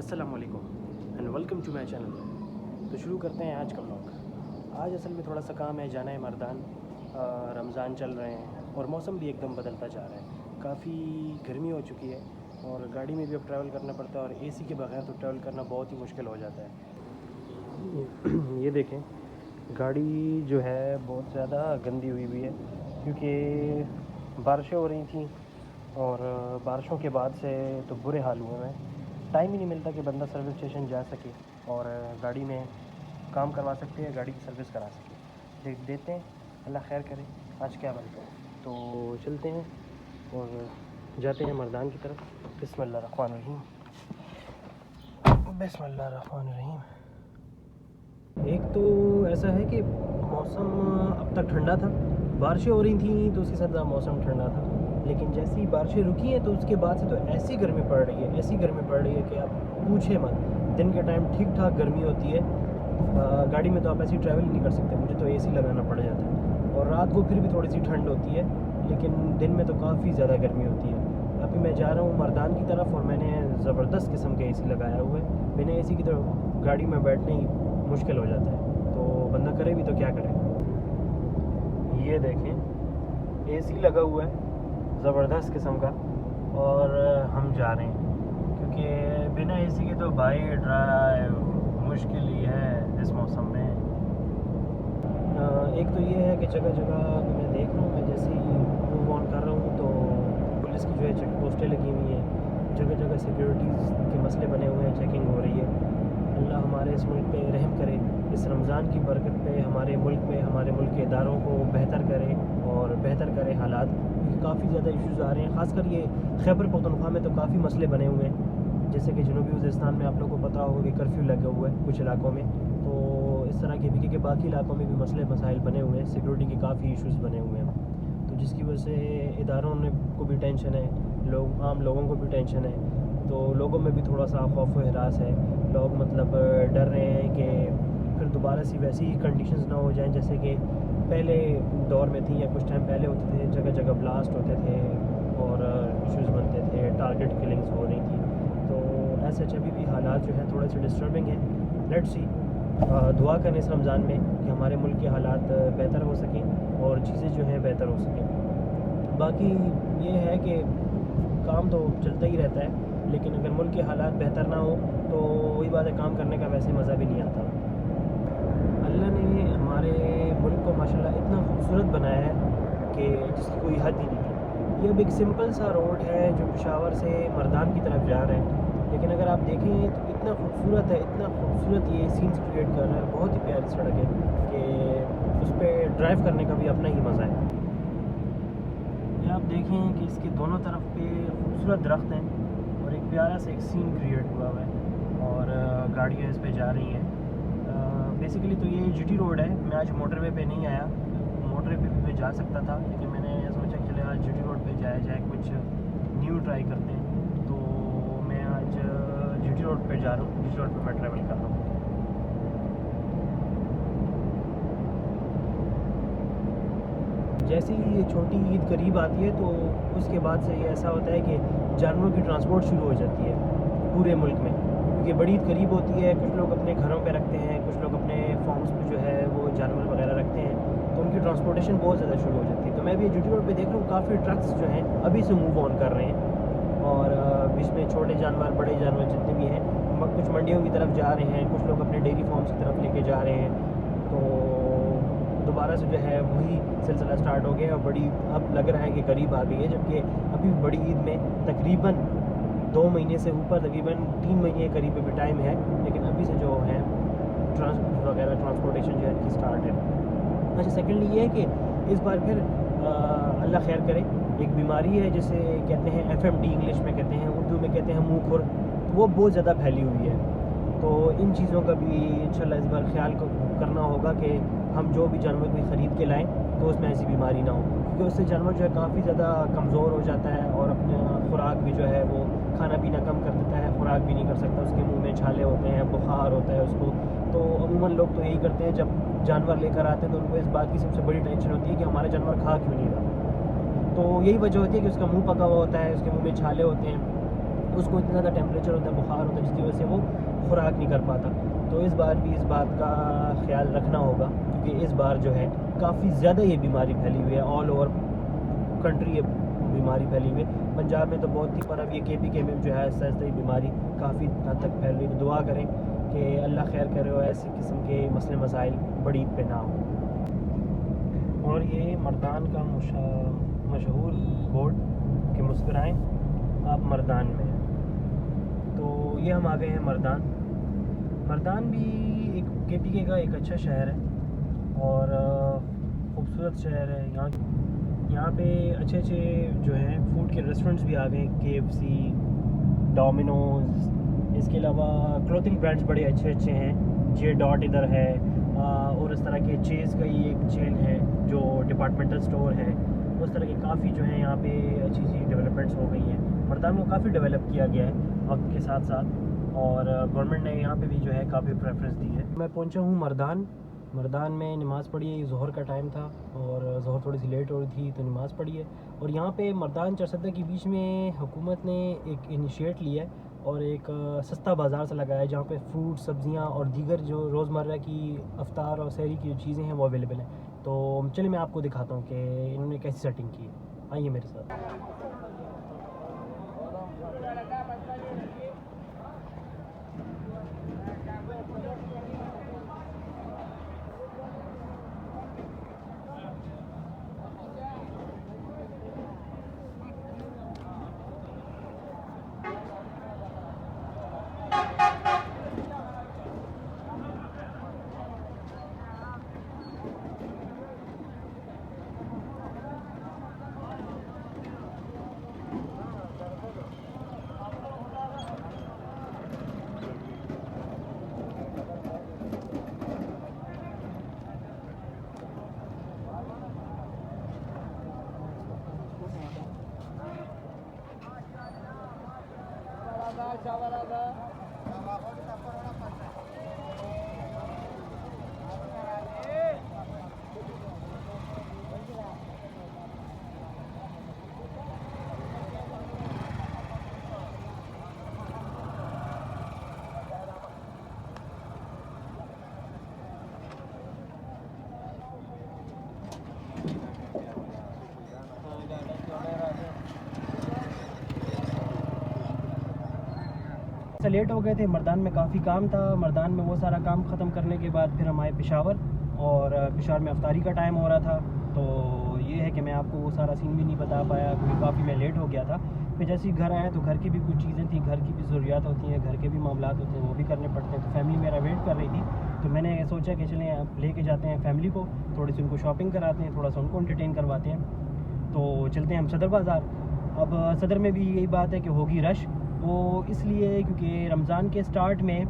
अस्सलाम वालेकुम and welcome to my channel. तो शुरू करते हैं आज का व्लॉग। आज असल में थोड़ा सा काम है, जाना है मर्दान। रमज़ान चल रहे हैं और मौसम भी एकदम बदलता जा रहा है। काफ़ी गर्मी हो चुकी है और गाड़ी में भी अब ट्रैवल करना पड़ता है और एसी के बगैर तो ट्रैवल करना बहुत ही मुश्किल हो जाता है। ये देखें, गाड़ी जो है बहुत ज़्यादा गंदी हुई हुई है क्योंकि बारिशें हो रही थी और बारिशों के बाद से तो बुरे हाल हुए हैं। टाइम ही नहीं मिलता कि बंदा सर्विस स्टेशन जा सके और गाड़ी में काम करवा सकते हैं, गाड़ी की सर्विस करा सके। देते हैं, अल्लाह खैर करे आज क्या बनता है। तो चलते हैं और जाते हैं मर्दान की तरफ। बिस्मिल्लाहिर्रहमानिर्रहीम, बिस्मिल्लाहिर्रहमानिर्रहीम। एक तो ऐसा है कि मौसम अब तक ठंडा था, बारिशें हो रही थी तो उसके साथ मौसम ठंडा था, लेकिन जैसे ही बारिशें रुकी हैं तो उसके बाद से तो ऐसी गर्मी पड़ रही है, ऐसी गर्मी पड़ रही है कि आप पूछे मत। दिन के टाइम ठीक ठाक गर्मी होती है, गाड़ी में तो आप ऐसे ही ट्रैवल नहीं कर सकते, मुझे तो एसी लगाना पड़ जाता है। और रात को फिर भी थोड़ी सी ठंड होती है, लेकिन दिन में तो काफ़ी ज़्यादा गर्मी होती है। अभी मैं जा रहा हूँ मर्दान की तरफ और मैंने ज़बरदस्त किस्म का एसी लगाया हुआ है। बिना एसी की तरफ गाड़ी में बैठने ही मुश्किल हो जाता है, तो बंदा करे भी तो क्या करे। ये देखें, एसी लगा हुआ है ज़बरदस्त किस्म का और हम जा रहे हैं क्योंकि बिना एसी के तो भाई ड्राइव मुश्किल ही है इस मौसम में। एक तो ये है कि जगह जगह मैं देख रहा हूँ, मैं जैसे ही मूव ऑन कर रहा हूँ तो पुलिस की जो है चेक पोस्टें लगी हुई हैं, जगह जगह सिक्योरिटीज़ के मसले बने हुए हैं, चेकिंग हो रही है। अल्लाह हमारे इस मुल्क पे रहम करे, इस रमज़ान की बरकत पे हमारे मुल्क में हमारे मुल्क के इदारों को बेहतर करे और बेहतर करे हालात, क्योंकि काफ़ी ज़्यादा इश्यूज़ आ रहे हैं। ख़ासकर ये खैबर पख्तूनख्वा में तो काफ़ी मसले बने हुए हैं, जैसे कि जनूबी वज़ीरिस्तान में आप लोगों को पता होगा कि कर्फ्यू लगा हुआ है कुछ इलाकों में। तो इस तरह के बाकी इलाकों में भी मसले मसाइल बने हुए हैं, सिक्योरिटी के काफ़ी इश्यूज़ बने हुए हैं, तो जिसकी वजह से इदारों ने को भी टेंशन है, आम लोगों को भी टेंशन है। तो लोगों में भी थोड़ा सा खौफ व हिरास है, लोग मतलब डर रहे हैं कि फिर दोबारा सी वैसी ही कंडीशंस ना हो जाएं जैसे कि पहले दौर में थी या कुछ टाइम पहले होते थे। जगह जगह ब्लास्ट होते थे और इश्यूज़ बनते थे, टारगेट किलिंग्स हो रही थी। तो ऐसे अभी भी हालात जो हैं थोड़े से डिस्टर्बिंग हैं। लेट्स सी, दुआ करें इस रमज़ान में कि हमारे मुल्क के हालात बेहतर हो सकें और चीज़ें जो हैं बेहतर हो सकें। बाकी ये है कि काम तो चलता ही रहता है, लेकिन अगर मुल्क के हालात बेहतर ना हो तो वही बात है, काम करने का वैसे मज़ा भी नहीं आता। अल्लाह ने हमारे मुल्क को माशाल्लाह इतना खूबसूरत बनाया है कि जिसकी कोई हद ही नहीं है। ये अब एक सिंपल सा रोड है जो पेशावर से मर्दान की तरफ जा रहा है, लेकिन अगर आप देखें तो इतना खूबसूरत है, इतना खूबसूरत ये सीन्स क्रिएट कर रहा है। बहुत ही प्यारी सड़क है कि उस पर ड्राइव करने का भी अपना ही मज़ा है। ये आप देखें कि इसके दोनों तरफ पे खूबसूरत दरख्त हैं और एक प्यारा सा एक सीन क्रिएट हुआ हुआ है और गाड़ियाँ इस पे जा रही हैं। बेसिकली तो ये जीटी रोड है। मैं आज मोटरवे पे नहीं आया, मोटरवे पे भी मैं जा सकता था, लेकिन मैंने सोचा चले आज जीटी रोड पे जाया जाए, कुछ न्यू ट्राई करते हैं। तो मैं आज जीटी रोड पे जा रहा हूँ, जीटी रोड पे मैं ट्रैवल कर रहा हूँ। जैसे ही ये छोटी ईद करीब आती है तो उसके बाद से ये ऐसा होता है कि जानवरों की ट्रांसपोर्ट शुरू हो जाती है पूरे मुल्क में, क्योंकि बड़ी ईद करीब होती है। कुछ लोग अपने घरों पे रखते हैं, कुछ लोग अपने फार्म्स पे जो है वो जानवर वगैरह रखते हैं, तो उनकी ट्रांसपोर्टेशन बहुत ज़्यादा शुरू हो जाती है। तो मैं भी जीटी रोड पे देख रहा हूँ काफ़ी ट्रक्स जो हैं अभी से मूव ऑन कर रहे हैं और बीच में छोटे जानवर बड़े जानवर जितने भी हैं कुछ मंडियों की तरफ जा रहे हैं, कुछ लोग अपने डेयरी फार्म्स की तरफ लेके जा रहे हैं। तो दोबारा से जो है वही सिलसिला स्टार्ट हो गया और बड़ी अब लग रहा है कि करीब आ गई है, जबकि अभी बड़ी ईद में तकरीबन 2 महीने से ऊपर, तकरीबन 3 महीने के करीब अभी टाइम है, लेकिन अभी से जो है ट्रांसपोर्टेशन जो है इनकी स्टार्ट है। अच्छा, सेकेंडली ये है कि इस बार फिर अल्लाह खैर करे, एक बीमारी है जिसे कहते हैं FMD, इंग्लिश में कहते हैं, उर्दू में कहते हैं मुँह खुर, तो वो बहुत ज़्यादा फैली हुई है। तो इन चीज़ों का भी इंशाल्लाह इस बार ख्याल करना होगा कि हम जो भी जानवर कोई ख़रीद के लाएँ तो उसमें ऐसी बीमारी ना हो, क्योंकि उससे जानवर जो है काफ़ी ज़्यादा कमज़ोर हो जाता है और अपना खुराक भी जो है वो खाना पीना कम कर देता है, खुराक भी नहीं कर सकता, उसके मुंह में छाले होते हैं, बुखार होता है उसको। तो अमूमन लोग तो यही करते हैं, जब जानवर लेकर आते हैं तो उनको इस बात की सबसे बड़ी टेंशन होती है कि हमारा जानवर खा क्यों नहीं रहा। तो यही वजह होती है कि उसका मुँह पका हुआ होता है, उसके मुँह में छाले होते हैं, उसको इतना ज़्यादा टेम्परेचर होता है, बुखार होता है, जिसकी वजह से वो खुराक नहीं कर पाता। तो इस बार भी इस बात का ख्याल रखना होगा, क्योंकि इस बार जो है काफ़ी ज़्यादा ये बीमारी फैली हुई है, ऑल ओवर कंट्री ये बीमारी फैली हुई है। पंजाब में तो बहुत थी, पर अब ये KPK में जो है आहिस्ता आहिस्ता ये बीमारी काफ़ी हद तक फैल रही है। तो दुआ करें कि अल्लाह खैर करे और ऐसे किस्म के मसले मसाइल बड़ी ईद पे ना हो। और ये मर्दान का मशहूर बोर्ड कि मुस्कुराएं आप मर्दान में। तो ये हम आ गए हैं मर्दान। मर्दान भी एक KPK का एक अच्छा शहर है और ख़ूबसूरत शहर है। यहाँ पे अच्छे अच्छे जो हैं फूड के रेस्टोरेंट्स भी आ गए, KFC, डोमिनोज़। इसके अलावा क्लोथिंग ब्रांड्स बड़े अच्छे अच्छे हैं, J. इधर है, और इस तरह के चेज़ का ही एक चेन है जो डिपार्टमेंटल स्टोर है। उस तरह के काफ़ी जो है यहाँ पे अच्छी अच्छी डेवलपमेंट्स हो गई हैं। मर्दान को काफ़ी डेवलप किया गया है वक्त के साथ साथ, और गवर्नमेंट ने यहाँ पे भी जो है काफ़ी प्रेफरेंस दी है। मैं पहुँचा हूँ मर्दान में नमाज़ पढ़ी है। ज़ोहर का टाइम था और ज़ोहर थोड़ी सी लेट हो रही थी, तो नमाज़ पढ़ी है। और यहाँ पे मर्दान चरसदा के बीच में हुकूमत ने एक इनिशिएट लिया है और एक सस्ता बाज़ार सा लगाया है, जहाँ पे फ्रूट, सब्ज़ियाँ और दीगर जो रोज़मर्रा की अफ्तार और सहरी की जो चीज़ें हैं वो अवेलेबल हैं। तो चलिए मैं आपको दिखाता हूँ कि इन्होंने कैसी सेटिंग की है। आइए मेरे साथ। से लेट हो गए थे, मर्दान में काफ़ी काम था। मर्दान में वो सारा काम ख़त्म करने के बाद फिर हम आए पेशावर, और पेशावर में अफ्तारी का टाइम हो रहा था। तो ये है कि मैं आपको वो सारा सीन भी नहीं बता पाया क्योंकि काफ़ी मैं लेट हो गया था। फिर जैसे ही घर आया तो घर की भी कुछ चीज़ें थी, घर की भी ज़रूरियात होती हैं, घर के भी मामलात होते हैं, वो भी करने पड़ते हैं। तो फैमिली मेरा वेट कर रही थी, तो मैंने सोचा कि चलें लेके जाते हैं फैमिली को, थोड़ी सी उनको शॉपिंग कराते हैं, थोड़ा सा उनको एंटरटेन करवाते हैं। तो चलते हैं हम सदर बाज़ार। अब सदर में भी यही बात है कि होगी रश, वो इसलिए क्योंकि रमज़ान के स्टार्ट में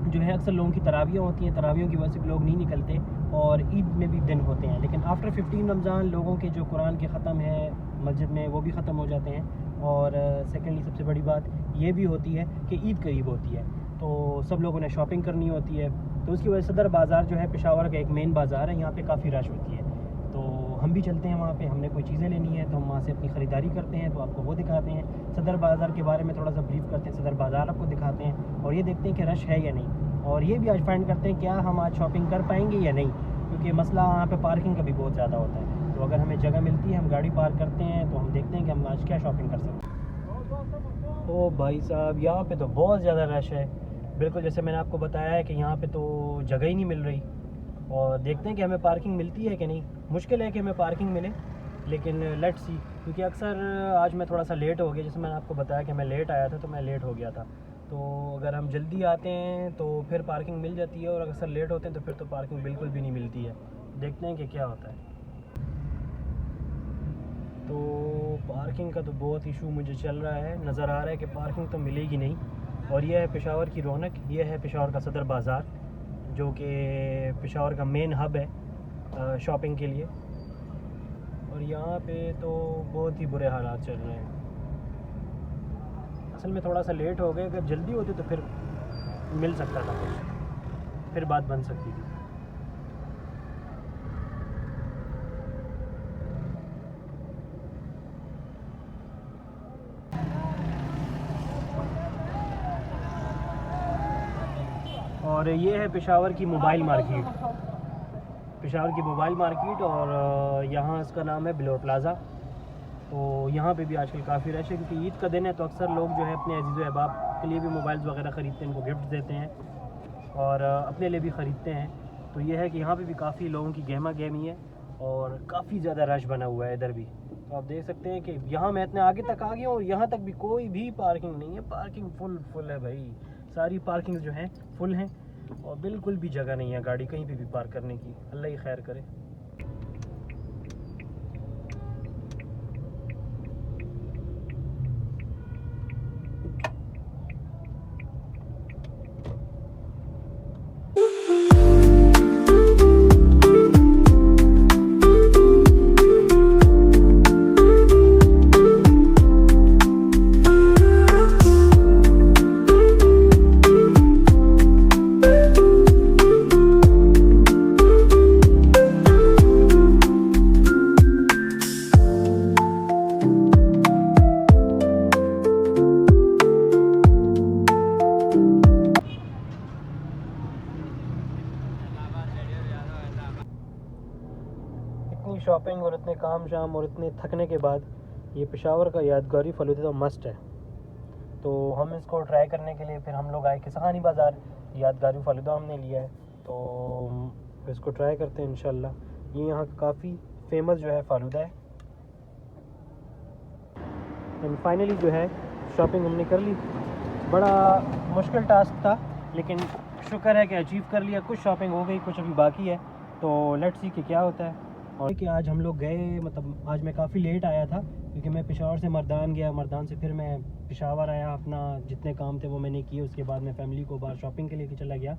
जो है अक्सर लोगों की तरावियाँ होती हैं, तरावियों की वजह से लोग नहीं निकलते, और ईद में भी दिन होते हैं। लेकिन आफ्टर 15 रमज़ान लोगों के जो कुरान के ख़त्म है मस्जिद में वो भी ख़त्म हो जाते हैं। और सेकेंडली सबसे बड़ी बात ये भी होती है कि ईद करीब होती है, तो सब लोगों ने शॉपिंग करनी होती है। तो उसकी वजह से सदर बाज़ार जो है पेशावर का एक मेन बाज़ार है, यहाँ पे काफ़ी रश होती है। तो हम भी चलते हैं वहाँ पे, हमने कोई चीज़ें लेनी है तो हम वहाँ से अपनी ख़रीदारी करते हैं, तो आपको वो दिखाते हैं। सदर बाज़ार के बारे में थोड़ा सा ब्रीफ करते हैं, सदर बाज़ार आपको दिखाते हैं, और ये देखते हैं कि रश है या नहीं। और ये भी आज फाइंड करते हैं क्या हम आज शॉपिंग कर पाएंगे या नहीं, क्योंकि मसला यहाँ पे पार्किंग का भी बहुत ज़्यादा होता है। तो अगर हमें जगह मिलती है हम गाड़ी पार्क करते हैं, तो हम देखते हैं कि हम आज क्या शॉपिंग कर सकते हैं। ओ भाई साहब, यहाँ पे तो बहुत ज़्यादा रश है, बिल्कुल जैसे मैंने आपको बताया है कि यहाँ पे तो जगह ही नहीं मिल रही। और देखते हैं कि हमें पार्किंग मिलती है कि नहीं। मुश्किल है कि हमें पार्किंग मिले, लेकिन लेट्स सी, क्योंकि अक्सर आज मैं थोड़ा सा लेट हो गया। जैसे मैंने आपको बताया कि मैं लेट आया था, तो मैं लेट हो गया था। तो अगर हम जल्दी आते हैं तो फिर पार्किंग मिल जाती है, और अक्सर लेट होते हैं तो फिर तो पार्किंग बिल्कुल भी नहीं मिलती है। देखते हैं कि क्या होता है। तो पार्किंग का तो बहुत इशू मुझे चल रहा है, नज़र आ रहा है कि पार्किंग तो मिलेगी नहीं। और यह है पेशावर की रौनक, यह है पेशावर का सदर बाज़ार, जो कि पेशावर का मेन हब है शॉपिंग के लिए। और यहाँ पे तो बहुत ही बुरे हालात चल रहे हैं। असल में थोड़ा सा लेट हो गए, अगर जल्दी होती तो फिर मिल सकता था कुछ, फिर बात बन सकती थी। और ये है पेशावर की मोबाइल मार्केट, पेशावर की मोबाइल मार्केट। और यहाँ इसका नाम है बिलोर प्लाज़ा। तो यहाँ पे भी आजकल काफ़ी रश है, क्योंकि ईद का दिन है तो अक्सर लोग जो है अपने अजीज़ अहबाब के लिए भी मोबाइल्स वगैरह ख़रीदते हैं, इनको गिफ्ट देते हैं और अपने लिए भी ख़रीदते हैं। तो ये है कि यहाँ पे भी काफ़ी लोगों की गहमा गहमी है और काफ़ी ज़्यादा रश बना हुआ है इधर भी। तो आप देख सकते हैं कि यहाँ मैं इतने आगे तक आ गया हूँ और यहाँ तक भी कोई भी पार्किंग नहीं है। पार्किंग फुल है भाई, सारी पार्किंग जो हैं फुल हैं और बिल्कुल भी जगह नहीं है गाड़ी कहीं पे भी पार्क करने की। अल्लाह ही खैर करे। इतनी शॉपिंग और इतने काम शाम और इतने थकने के बाद ये पेशावर का यादगारी फलूदा तो मस्ट है। तो हम इसको ट्राई करने के लिए फिर हम लोग आए किसानी बाज़ार, यादगारी फलूदा हमने लिया है तो इसको ट्राई करते हैं इंशाल्लाह। ये यहाँ का काफ़ी फेमस जो है फालूदा है। एंड फाइनली जो है शॉपिंग हमने कर ली। बड़ा मुश्किल टास्क था लेकिन शुक्र है कि अचीव कर लिया। कुछ शॉपिंग हो गई, कुछ अभी बाकी है, तो लेट्स सी कि क्या होता है। और कि आज हम लोग गए, मतलब आज मैं काफ़ी लेट आया था क्योंकि मैं पेशावर से मर्दान गया, मर्दान से फिर मैं पेशावर आया, अपना जितने काम थे वो मैंने किए। उसके बाद मैं फ़ैमिली को बाहर शॉपिंग के लिए चला गया।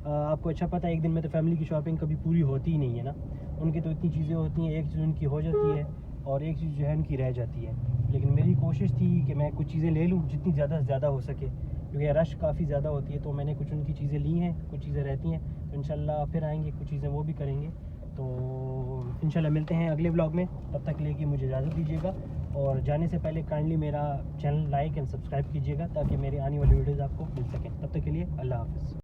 आपको अच्छा पता है एक दिन में तो फ़ैमिली की शॉपिंग कभी पूरी होती ही नहीं है ना। उनकी तो इतनी चीज़ें होती हैं, एक चीज़ उनकी हो जाती है और एक चीज़ जो है उनकी रह जाती है। लेकिन मेरी कोशिश थी कि मैं कुछ चीज़ें ले लूँ जितनी ज़्यादा से ज़्यादा हो सके, क्योंकि रश काफ़ी ज़्यादा होती है। तो मैंने कुछ उनकी चीज़ें ली हैं, कुछ चीज़ें रहती हैं, तो इंशाल्लाह फिर आएंगे, कुछ चीज़ें वो भी करेंगे। तो इंशाल्लाह मिलते हैं अगले व्लॉग में। तब तक के लिए कि मुझे इजाज़त दीजिएगा और जाने से पहले काइंडली मेरा चैनल लाइक एंड सब्सक्राइब कीजिएगा ताकि मेरी आने वाली वीडियोज़ आपको मिल सकें। तब तक के लिए अल्लाह हाफ़िज़।